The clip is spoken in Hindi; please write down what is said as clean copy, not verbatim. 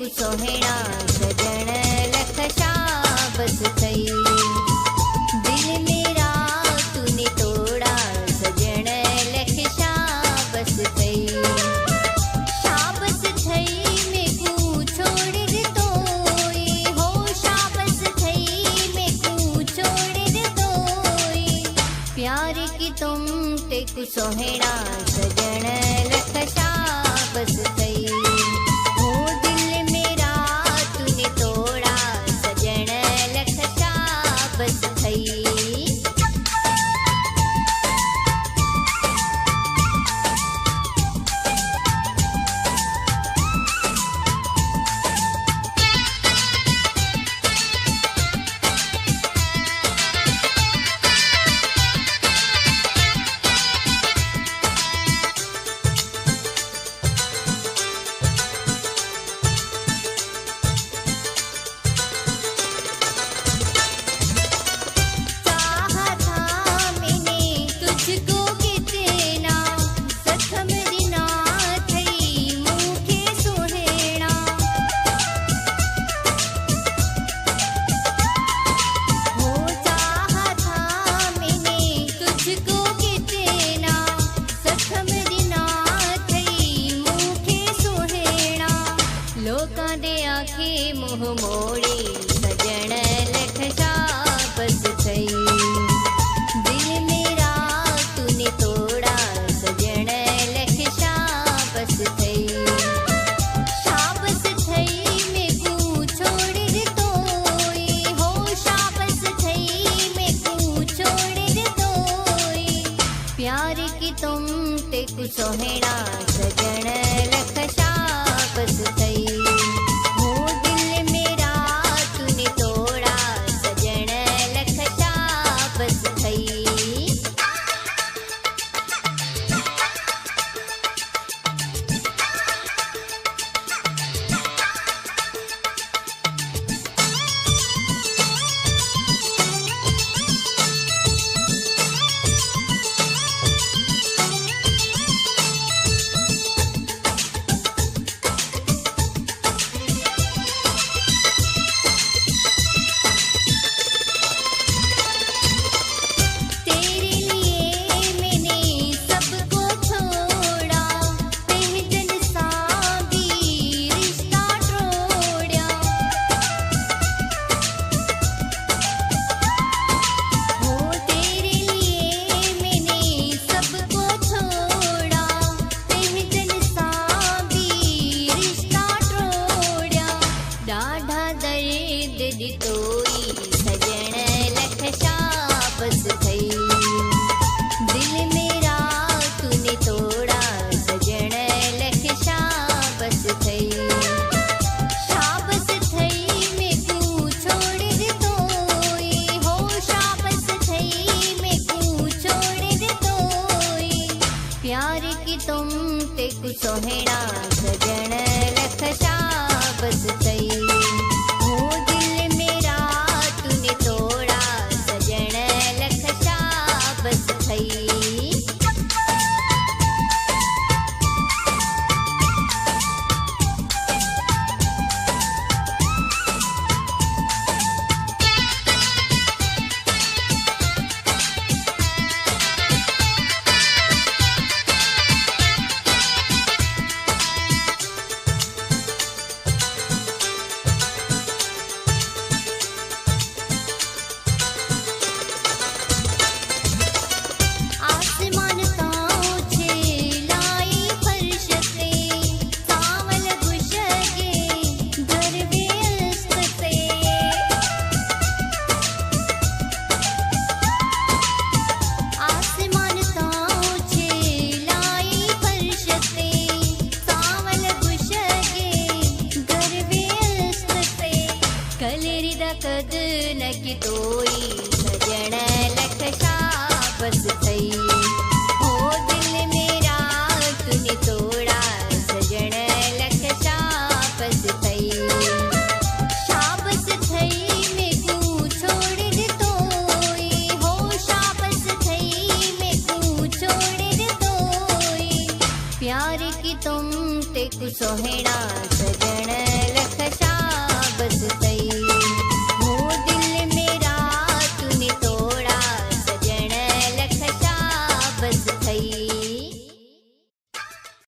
कु सोहेणा सजण लख शाबस थई। दिल मेरा तूने तोड़ा सजण लख शाबस थई। शाबस थई मेकू छोड़ दे तोई हो शाबस थई मेकू छोड़ दे तोई। प्यार की तुम ते कु सोहेणा सजण लख शाबस थई। हो दिल मेरा तूने तोड़ा सजण लख शाबस थई। लोकां दे आखे मुँह मोड़े सजण लख शाबस थई। दिल मेरा तूने तोड़ा सजण लख शाबस थई। शाबस थई मेकू छोड़ दे तोई हो शाबस थई मेकू छोड़ दे तोई। प्यार की तुम ते कु सोहेणा सजण लख शाबस थई। हो दिल मेरा तूने तोड़ा सजण लख शाबस थई। तोई सजण लख शाबस थई। दिल मेरा तूने तोड़ा सजण लख शाबस थई। शाबस थई मेकू छोड़ दे तोई हो शाबस थई मेकू छोड़ दे तोई। प्यार की तुम ते कु सोहेणा सजण लख शाबस थई। कद न की तोई सजण लख शाबस थई। हो दिल मेरा तूने तोड़ा सजण लख शाबस थई। शाबस थई मेकू छोड़ दे तोई हो शाबस थई मेकू छोड़ दे तोई। प्यार की तुम ते कु सोहेणा सजण